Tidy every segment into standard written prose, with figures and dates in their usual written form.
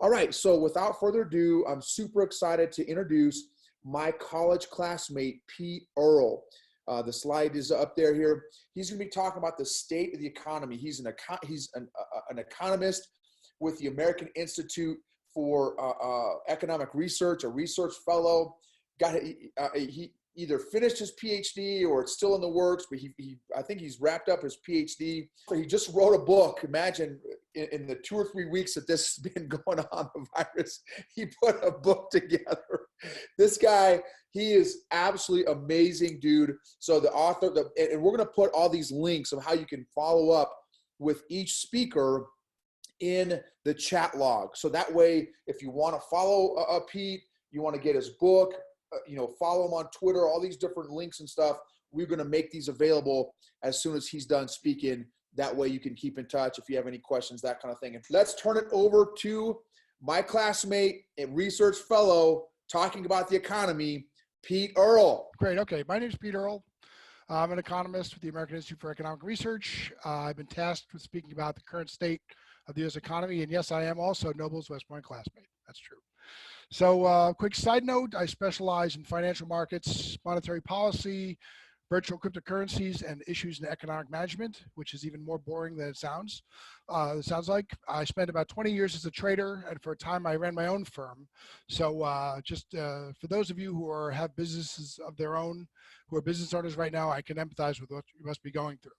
All right, so without further ado, I'm super excited to introduce my college classmate, Pete Earle. The slide is up there here. He's going to be talking about the state of the economy. He's an economist with the American Institute for Economic Research, a research fellow. He either finished his PhD or it's still in the works, but I think he's wrapped up his PhD. So he just wrote a book. Imagine in the 2 or 3 weeks that this has been going on, the virus, he put a book together. This guy, he is absolutely amazing, dude. So the author, and we're going to put all these links of how you can follow up with each speaker in the chat log. So that way, if you want to follow Pete, you want to get his book, follow him on Twitter, all these different links and stuff. We're going to make these available as soon as he's done speaking. That way you can keep in touch if you have any questions, that kind of thing. And let's turn it over to my classmate and research fellow talking about the economy, Pete Earle. Great. Okay. My name is Pete Earle. I'm an economist with the American Institute for Economic Research. I've been tasked with speaking about the current state of the U.S. economy. And yes, I am also Noble's West Point classmate. That's true. So quick side note, I specialize in financial markets, monetary policy, virtual cryptocurrencies, and issues in economic management, which is even more boring than it sounds like. I spent about 20 years as a trader, and for a time I ran my own firm. So for those of you who have businesses of their own, who are business owners right now, I can empathize with what you must be going through.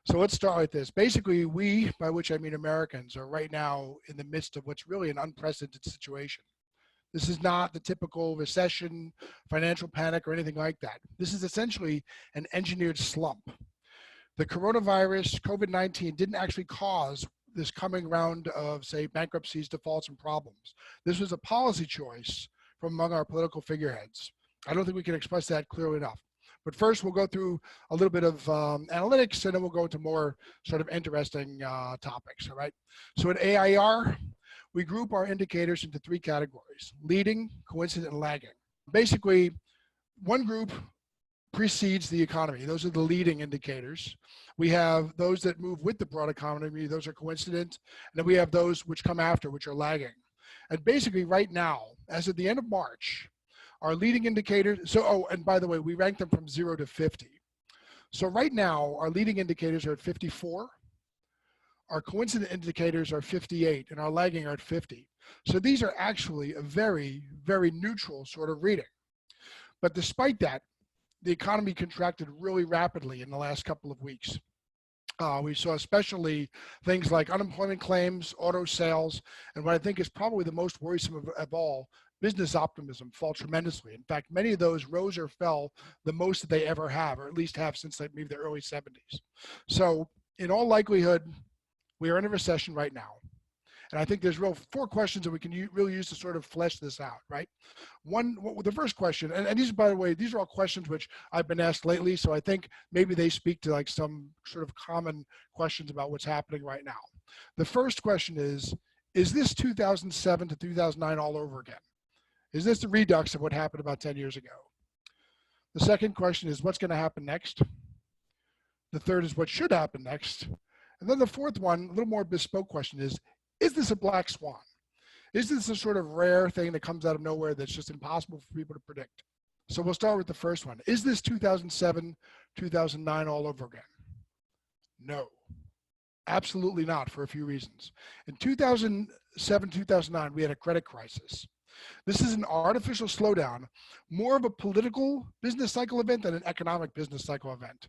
So let's start with this. Basically, we, by which I mean Americans, are right now in the midst of what's really an unprecedented situation. This is not the typical recession, financial panic, or anything like that. This is essentially an engineered slump. The coronavirus, COVID-19, didn't actually cause this coming round of, say, bankruptcies, defaults, and problems. This was a policy choice from among our political figureheads. I don't think we can express that clearly enough. But first, we'll go through a little bit of analytics, and then we'll go into more sort of interesting topics, all right? So at AIER, we group our indicators into 3 categories: leading, coincident, and lagging. Basically, one group precedes the economy. Those are the leading indicators. We have those that move with the broad economy. Those are coincident. And then we have those which come after, which are lagging. And basically right now, as of the end of March, our leading indicators, and by the way, we rank them from 0 to 50. So right now, our leading indicators are at 54. Our coincident indicators are 58, and our lagging are at 50. So these are actually a very, very neutral sort of reading. But despite that, the economy contracted really rapidly in the last couple of weeks. We saw especially things like unemployment claims, auto sales, and what I think is probably the most worrisome of all, business optimism fall tremendously. In fact, many of those rose or fell the most that they ever have, or at least have since maybe the early 70s. So in all likelihood, we are in a recession right now. And I think there's 4 questions that we can really use to sort of flesh this out, right? The first question, and these, by the way, these are all questions which I've been asked lately, so I think maybe they speak to like some sort of common questions about what's happening right now. The first question is this 2007 to 2009 all over again? Is this the redux of what happened about 10 years ago? The second question is what's going to happen next? The third is what should happen next? And then the fourth one, a little more bespoke question is this a black swan? Is this a sort of rare thing that comes out of nowhere that's just impossible for people to predict? So we'll start with the first one. Is this 2007, 2009 all over again? No, absolutely not, for a few reasons. In 2007, 2009, we had a credit crisis. This is an artificial slowdown, more of a political business cycle event than an economic business cycle event.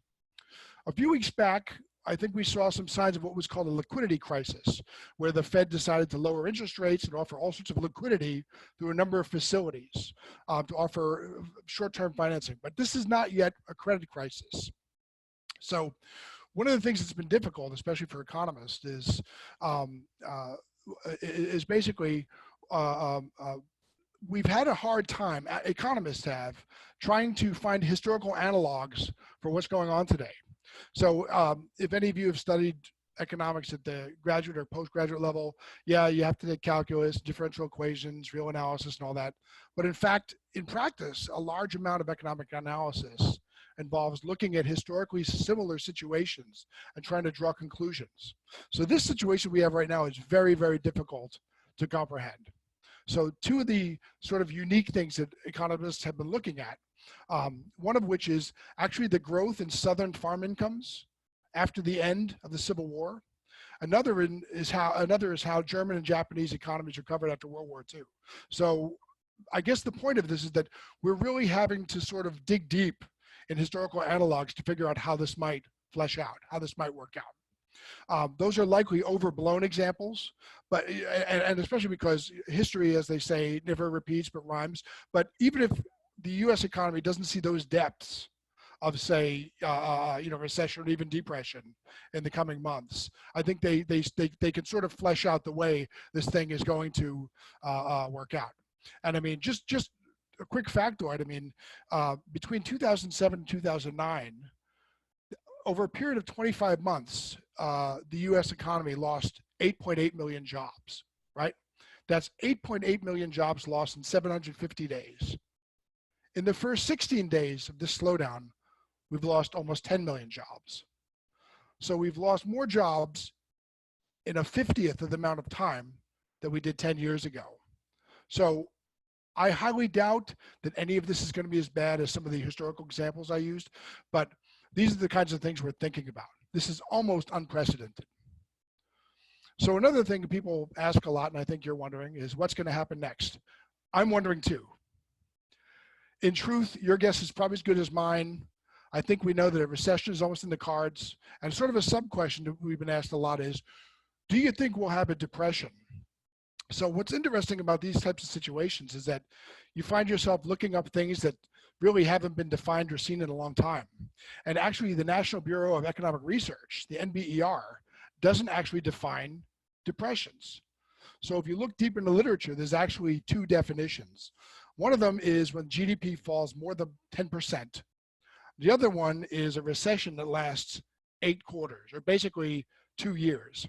A few weeks back, I think we saw some signs of what was called a liquidity crisis, where the Fed decided to lower interest rates and offer all sorts of liquidity through a number of facilities to offer short-term financing. But this is not yet a credit crisis. So one of the things that's been difficult, especially for economists, is basically we've had a hard time, economists have, trying to find historical analogs for what's going on today. So if any of you have studied economics at the graduate or postgraduate level, yeah, you have to take calculus, differential equations, real analysis, and all that. But in fact, in practice, a large amount of economic analysis involves looking at historically similar situations and trying to draw conclusions. So this situation we have right now is very, very difficult to comprehend. So two of the sort of unique things that economists have been looking at, one of which is actually the growth in Southern farm incomes after the end of the Civil War. Another is how German and Japanese economies recovered after World War II. So I guess the point of this is that we're really having to sort of dig deep in historical analogs to figure out how this might flesh out, how this might work out. Those are likely overblown examples, but and especially because history, as they say, never repeats but rhymes. But even if the U.S. economy doesn't see those depths of, say, recession or even depression in the coming months, I think they can sort of flesh out the way this thing is going to work out. And I mean, just a quick factoid. I mean, between 2007 and 2009, over a period of 25 months, the U.S. economy lost 8.8 million jobs, right? That's 8.8 million jobs lost in 750 days. In the first 16 days of this slowdown, we've lost almost 10 million jobs. So we've lost more jobs in a 50th of the amount of time that we did 10 years ago. So I highly doubt that any of this is going to be as bad as some of the historical examples I used, but these are the kinds of things we're thinking about. This is almost unprecedented. So another thing people ask a lot, and I think you're wondering, is what's going to happen next? I'm wondering too. In truth, your guess is probably as good as mine. I think we know that a recession is almost in the cards. And sort of a sub-question that we've been asked a lot is, do you think we'll have a depression? So what's interesting about these types of situations is that you find yourself looking up things that really haven't been defined or seen in a long time. And actually, the National Bureau of Economic Research, the NBER, doesn't actually define depressions. So if you look deep into literature, there's actually two definitions. One of them is when GDP falls more than 10%. The other one is a recession that lasts 8 quarters, or basically 2 years.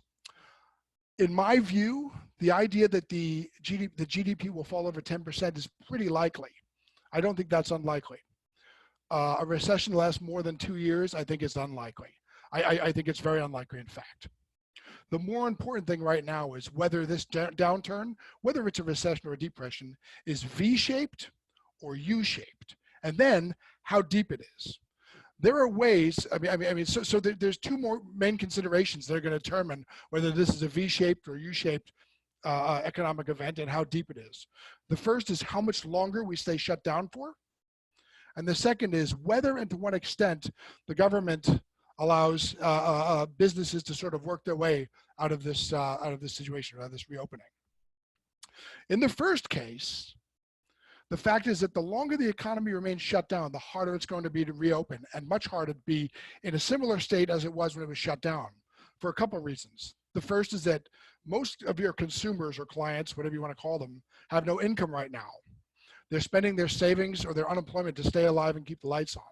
In my view, the idea that the GDP will fall over 10% is pretty likely. I don't think that's unlikely. A recession that lasts more than 2 years, I think it's unlikely. I think it's very unlikely, in fact. The more important thing right now is whether this downturn, whether it's a recession or a depression, is V-shaped or U-shaped, and then how deep it is. There are ways, so there's two more main considerations that are going to determine whether this is a V-shaped or U-shaped economic event and how deep it is. The first is how much longer we stay shut down for. And the second is whether and to what extent the government allows businesses to sort of work their way out of this situation, out of this reopening. In the first case, the fact is that the longer the economy remains shut down, the harder it's going to be to reopen, and much harder to be in a similar state as it was when it was shut down, for a couple of reasons. The first is that most of your consumers or clients, whatever you want to call them, have no income right now. They're spending their savings or their unemployment to stay alive and keep the lights on.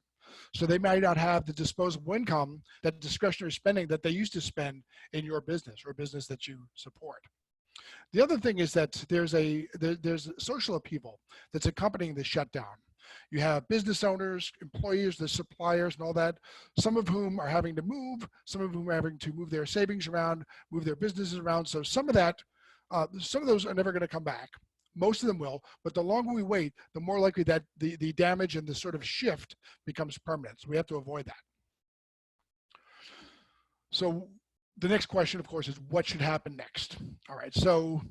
So they might not have the disposable income, that discretionary spending that they used to spend in your business or business that you support. The other thing is that there's social upheaval that's accompanying the shutdown. You have business owners, employees, the suppliers, and all that, some of whom are having to move, some of whom are having to move their savings around, move their businesses around. So some of those are never going to come back. Most of them will, but the longer we wait, the more likely that the damage and the sort of shift becomes permanent. So we have to avoid that. So the next question, of course, is what should happen next? All right, so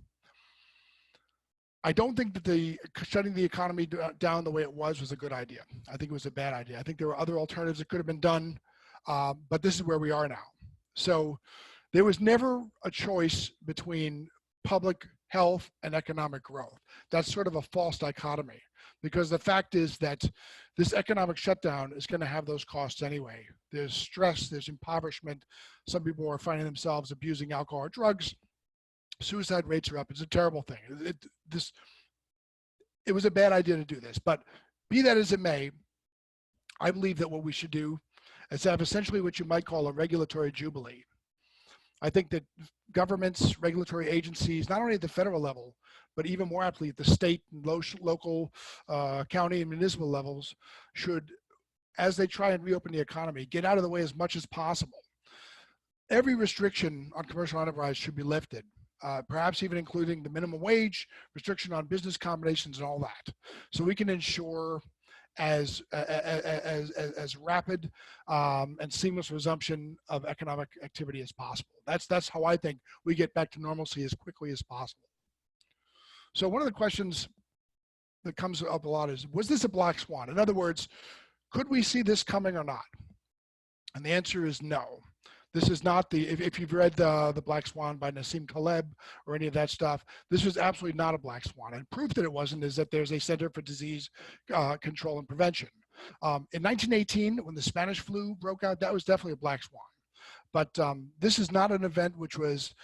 I don't think that shutting the economy down the way it was a good idea. I think it was a bad idea. I think there were other alternatives that could have been done, but this is where we are now. So there was never a choice between public health and economic growth. That's sort of a false dichotomy, because the fact is that this economic shutdown is going to have those costs anyway. There's stress, there's impoverishment. Some people are finding themselves abusing alcohol or drugs. Suicide rates are up. It's a terrible thing. It was a bad idea to do this, but be that as it may, I believe that what we should do is have essentially what you might call a regulatory jubilee. I think that governments, regulatory agencies, not only at the federal level, but even more aptly at the state and local, county and municipal levels should, as they try and reopen the economy, get out of the way as much as possible. Every restriction on commercial enterprise should be lifted. perhaps even including the minimum wage, restriction on business combinations, and all that. So we can ensure as rapid and seamless resumption of economic activity as possible. That's how I think we get back to normalcy as quickly as possible. So one of the questions that comes up a lot is, was this a black swan? In other words, could we see this coming or not? And the answer is no. This is not if you've read the Black Swan by Nassim Taleb or any of that stuff, this was absolutely not a black swan. And proof that it wasn't is that there's a Center for Disease Control and Prevention. In 1918, when the Spanish flu broke out, that was definitely a black swan. But this is not an event which was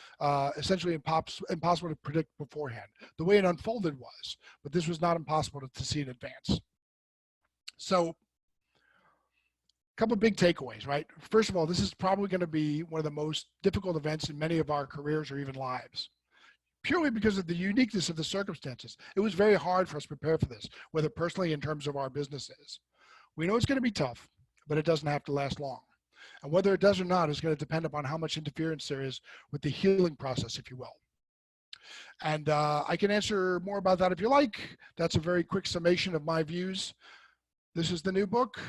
essentially impossible to predict beforehand. The way it unfolded was, but this was not impossible to see in advance. So, couple of big takeaways, right? First of all, this is probably going to be one of the most difficult events in many of our careers or even lives, purely because of the uniqueness of the circumstances. It was very hard for us to prepare for this, whether personally in terms of our businesses. We know it's going to be tough, but it doesn't have to last long. And whether it does or not is going to depend upon how much interference there is with the healing process, if you will. And I can answer more about that if you like. That's a very quick summation of my views. This is the new book.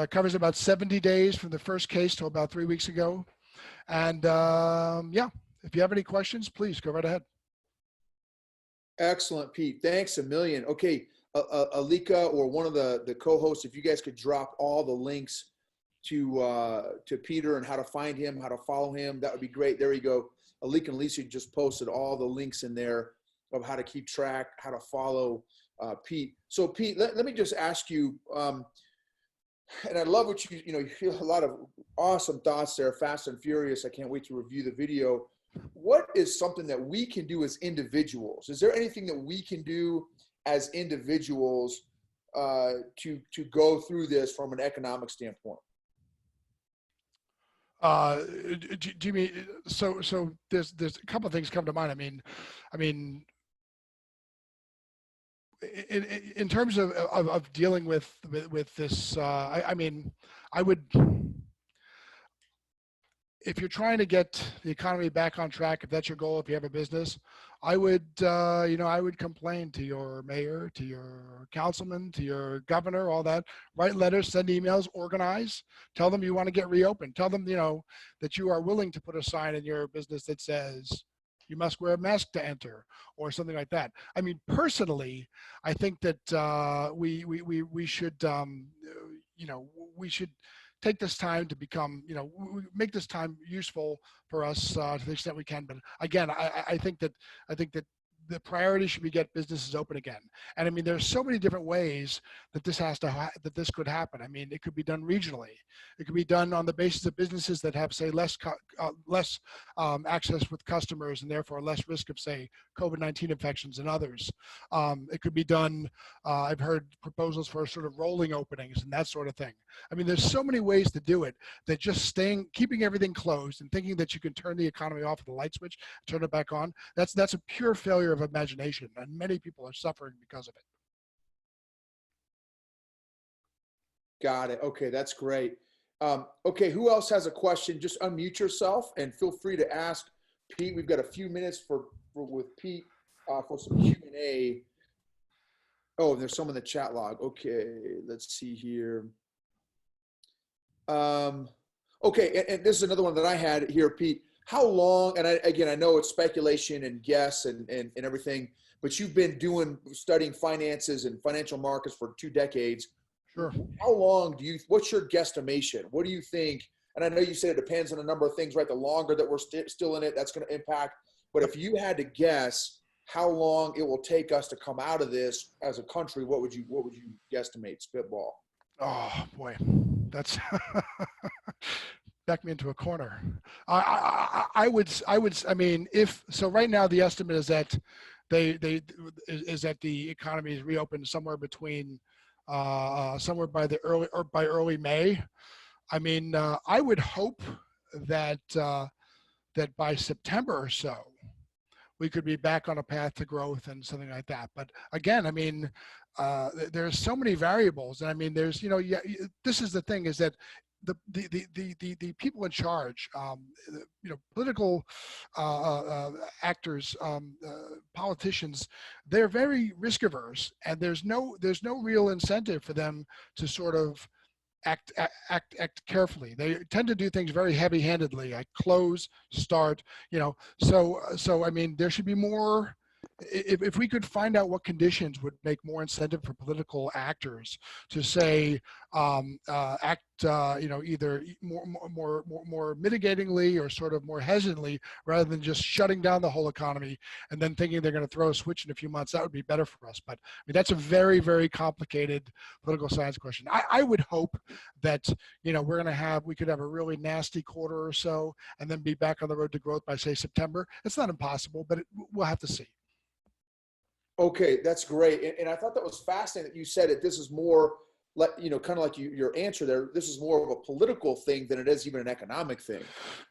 Covers about 70 days from the first case to about 3 weeks ago. And yeah, if you have any questions, please go right ahead. Excellent, Pete. Thanks a million. Okay, Alika or one of the co-hosts, if you guys could drop all the links to Peter and how to find him, how to follow him, that would be great. There you go. Alika and Lisa just posted all the links in there of how to keep track, how to follow Pete. So Pete, let me just ask you, and I love what you feel a lot of awesome thoughts there, fast and furious. I can't wait to review the video. What is something that we can do as individuals? Is there anything that we can do as individuals to go through this from an economic standpoint? Do you mean, so there's a couple of things come to mind. I mean, in terms of dealing with this, I mean, I would, if you're trying to get the economy back on track, if that's your goal, if you have a business, I would, I would complain to your mayor, to your councilman, to your governor, all that. Write letters, send emails, organize. Tell them you want to get reopened. Tell them, that you are willing to put a sign in your business that says, you must wear a mask to enter, or something like that. I mean, personally, I think that we should, we should take this time to become, make this time useful for us to the extent we can. But again, I think that the priority should be get businesses open again. And I mean, there's so many different ways that this this could happen. I mean, it could be done regionally. It could be done on the basis of businesses that have, say, less access with customers and therefore less risk of, say, COVID-19 infections than others. It could be done, I've heard proposals for sort of rolling openings and that sort of thing. I mean, there's so many ways to do it that just keeping everything closed and thinking that you can turn the economy off with a light switch, turn it back on, that's a pure failure of imagination, and many people are suffering because of it. Got it. Okay, that's great. Okay, who else has a question? Just unmute yourself and feel free to ask Pete. We've got a few minutes with Pete for some Q&A. Oh, there's some in the chat log. Okay, let's see here. Okay, and this is another one that I had here, Pete. How long, and I know it's speculation and guess and everything, but you've been studying finances and financial markets for 2 decades. Sure. How long what's your guesstimation? What do you think? And I know you said it depends on a number of things, right? The longer that we're still in it, that's going to impact. But if you had to guess how long it will take us to come out of this as a country, what would you guesstimate, spitball? Oh boy, that's back me into a corner. I mean, right now the estimate is that the economy is reopened somewhere between somewhere by early May. I mean, I would hope that that by September or so we could be back on a path to growth and something like that. But again, I mean, there's so many variables, and I mean, there's this is the thing, is that the people in charge, political actors, politicians, they're very risk averse, and there's no real incentive for them to sort of act carefully. They tend to do things very heavy-handedly, like close, start, so I mean, there should be more. If we could find out what conditions would make more incentive for political actors to say act, either more mitigatingly or sort of more hesitantly, rather than just shutting down the whole economy and then thinking they're going to throw a switch in a few months, that would be better for us. But I mean, that's a very, very complicated political science question. I would hope that we could have a really nasty quarter or so and then be back on the road to growth by, say, September. It's not impossible, but we'll have to see. Okay, that's great. And I thought that was fascinating that you said that this is more, kind of like your answer there, this is more of a political thing than it is even an economic thing.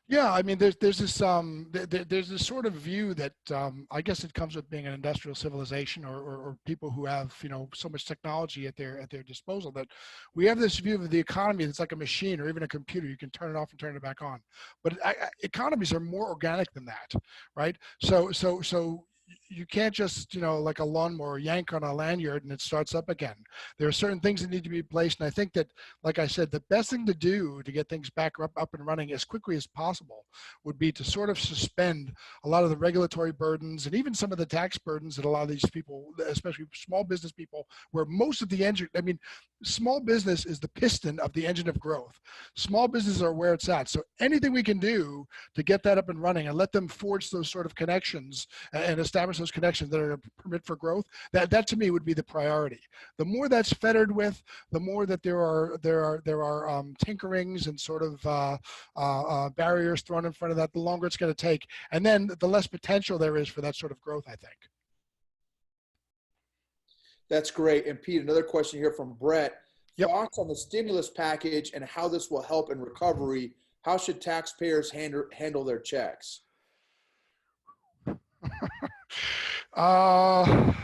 Yeah, I mean, there's this sort of view that I guess it comes with being an industrial civilization, or people who have so much technology at their disposal, that we have this view of the economy that's like a machine or even a computer. You can turn it off and turn it back on. But economies are more organic than that, right? So you can't just, like a lawnmower, yank on a lanyard and it starts up again. There are certain things that need to be placed. And I think that, like I said, the best thing to do to get things back up and running as quickly as possible would be to sort of suspend a lot of the regulatory burdens and even some of the tax burdens that a lot of these people, especially small business people, where most of the engine, I mean, small business is the piston of the engine of growth. Small businesses are where it's at. So anything we can do to get that up and running and let them forge those sort of connections and establish those connections that are a permit for growth, that to me would be the priority. The more that's fettered with, the more that there are tinkerings and sort of barriers thrown in front of that, the longer it's going to take, and then the less potential there is for that sort of growth, I think. That's great. And Pete, another question here from Brett. Yep. Thoughts on the stimulus package and how this will help in recovery? How should taxpayers handle their checks? I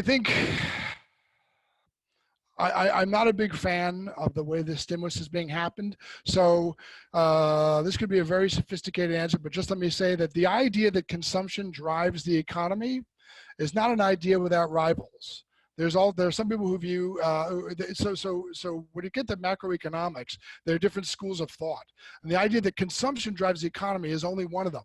think I'm not a big fan of the way the stimulus is being happened. So this could be a very sophisticated answer, but just let me say that the idea that consumption drives the economy is not an idea without rivals. There are some people who view, so when you get to macroeconomics, there are different schools of thought. And the idea that consumption drives the economy is only one of them.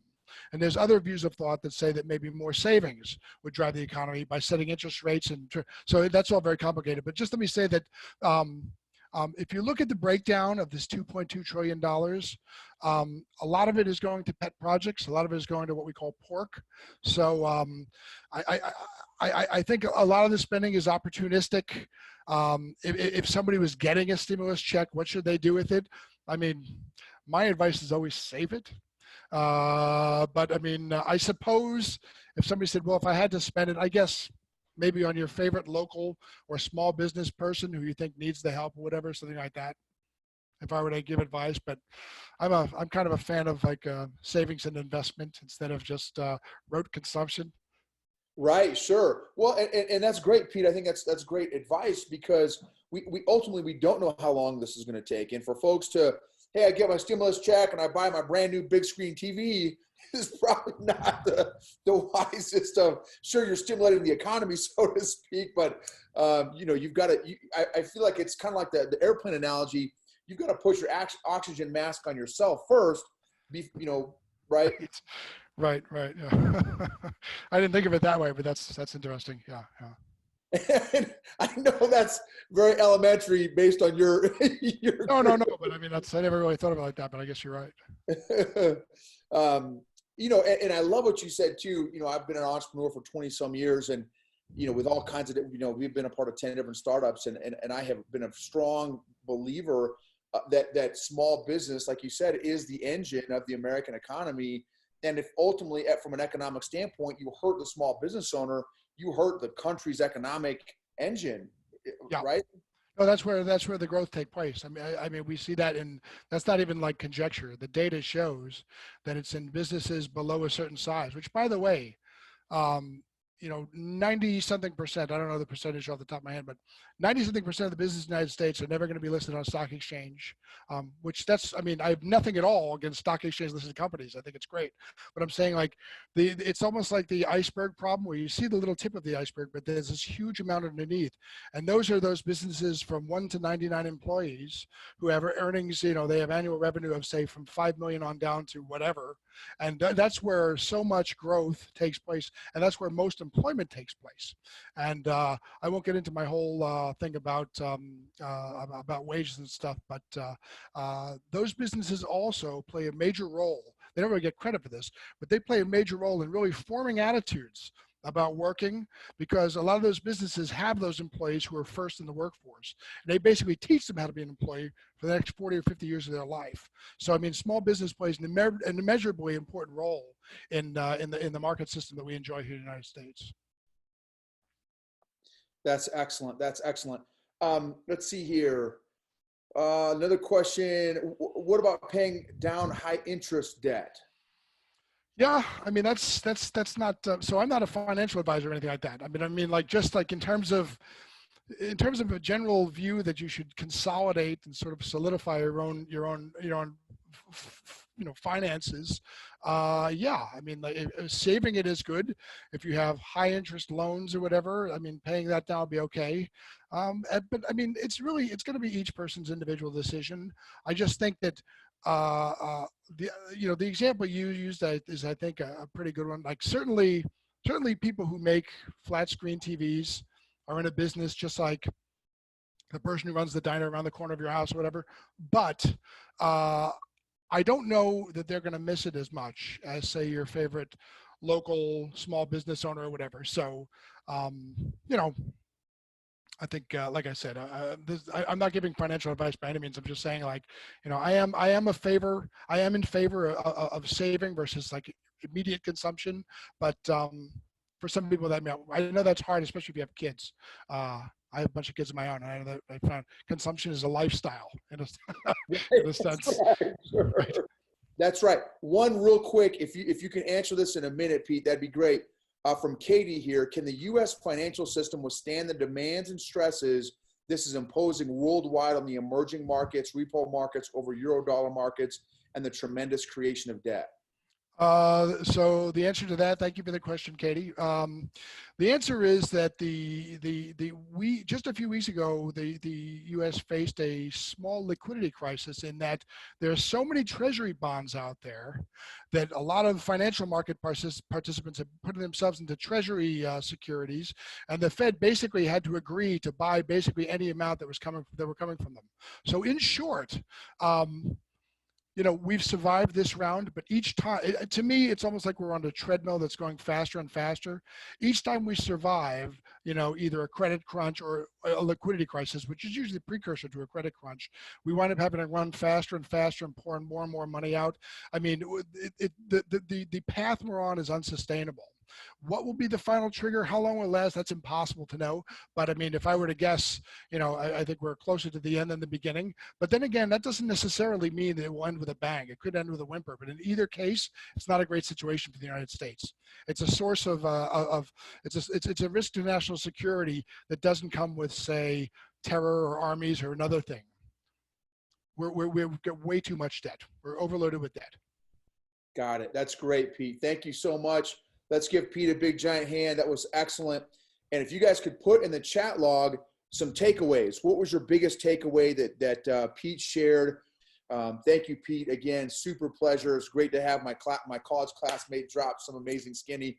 And there's other views of thought that say that maybe more savings would drive the economy by setting interest rates. And so that's all very complicated. But just let me say that if you look at the breakdown of this $2.2 trillion, a lot of it is going to pet projects. A lot of it is going to what we call pork. So I think a lot of the spending is opportunistic. If somebody was getting a stimulus check, what should they do with it? I mean, my advice is always save it. But I mean, I suppose if somebody said, well, if I had to spend it, I guess maybe on your favorite local or small business person who you think needs the help or whatever, something like that, if I were to give advice. But I'm kind of a fan of like savings and investment instead of just rote consumption. Right, sure. Well, and that's great, Pete. I think that's great advice, because we ultimately don't know how long this is going to take. And for folks to, hey, I get my stimulus check and I buy my brand new big screen TV, is probably not the wisest of, sure, you're stimulating the economy, so to speak, but you've got to, I feel like it's kind of like the airplane analogy. You've got to put your oxygen mask on yourself first, right? Right. Yeah. I didn't think of it that way, but that's interesting. Yeah. And I know that's very elementary based on your No, but I mean, I never really thought about it like that, but I guess you're right. And I love what you said too. I've been an entrepreneur for 20 some years, and with all kinds of, we've been a part of 10 different startups, and I have been a strong believer that small business, like you said, is the engine of the American economy. And if ultimately, from an economic standpoint, you hurt the small business owner, you hurt the country's economic engine, yeah. Right? No, that's where the growth take place. I mean, we see that that's not even like conjecture. The data shows that it's in businesses below a certain size, which, by the way, 90 something percent, I don't know the percentage off the top of my head, but 90 something percent of the business in the United States are never going to be listed on a stock exchange, which I have nothing at all against stock exchange listed companies. I think it's great. But I'm saying like it's almost like the iceberg problem where you see the little tip of the iceberg, but there's this huge amount underneath. And those are those businesses from 1 to 99 employees who have earnings, they have annual revenue of say from 5 million on down to whatever. And that's where so much growth takes place. And that's where most employment takes place. And I won't get into my whole thing about wages and stuff, but those businesses also play a major role. They don't really get credit for this, but they play a major role in really forming attitudes about working, because a lot of those businesses have those employees who are first in the workforce. And they basically teach them how to be an employee for the next 40 or 50 years of their life. So, I mean, small business plays an immeasurably important role in the market system that we enjoy here in the United States. That's excellent. That's excellent. Let's see here. Another question. What about paying down high interest debt? Yeah, I mean that's not. So I'm not a financial advisor or anything like that. I mean like just like in terms of a general view that you should consolidate and sort of solidify your own finances. Yeah, I mean like, saving it is good. If you have high interest loans or whatever, I mean paying that down will be okay. But I mean it's going to be each person's individual decision. I just think that the example you used is I think a pretty good one. Like certainly people who make flat screen TVs are in a business just like the person who runs the diner around the corner of your house or whatever. But I don't know that they're going to miss it as much as say your favorite local small business owner or whatever. So I think, like I said, I'm not giving financial advice by any means. I'm just saying, like, I am in favor of saving versus like immediate consumption. But for some people, I know that's hard, especially if you have kids. I have a bunch of kids of my own, and I know that I found consumption is a lifestyle in a sense. Right, sure. Right. That's right. One real quick, if you can answer this in a minute, Pete, that'd be great. From Katie here, can the U.S. financial system withstand the demands and stresses this is imposing worldwide on the emerging markets, repo markets over Eurodollar markets, and the tremendous creation of debt? So the answer to that, thank you for the question, Katie. The answer is that just a few weeks ago, the U.S. faced a small liquidity crisis in that there are so many treasury bonds out there that a lot of financial market participants have put themselves into treasury securities, and the Fed basically had to agree to buy basically any amount that were coming from them. So in short, we've survived this round, but each time, to me, it's almost like we're on a treadmill that's going faster and faster. Each time we survive, either a credit crunch or a liquidity crisis, which is usually the precursor to a credit crunch, we wind up having to run faster and faster and pouring more and more money out. I mean, the path we're on is unsustainable. What will be the final trigger? How long will it last? That's impossible to know. But I mean, if I were to guess, I think we're closer to the end than the beginning. But then again, that doesn't necessarily mean that it will end with a bang. It could end with a whimper. But in either case, it's not a great situation for the United States. It's a source of it's a risk to national security that doesn't come with, say, terror or armies or another thing. We've got way too much debt. We're overloaded with debt. Got it. That's great, Pete. Thank you so much. Let's give Pete a big giant hand. That was excellent. And if you guys could put in the chat log some takeaways, what was your biggest takeaway that Pete shared? Thank you, Pete. Again, super pleasure. It's great to have my college classmate drop some amazing skinny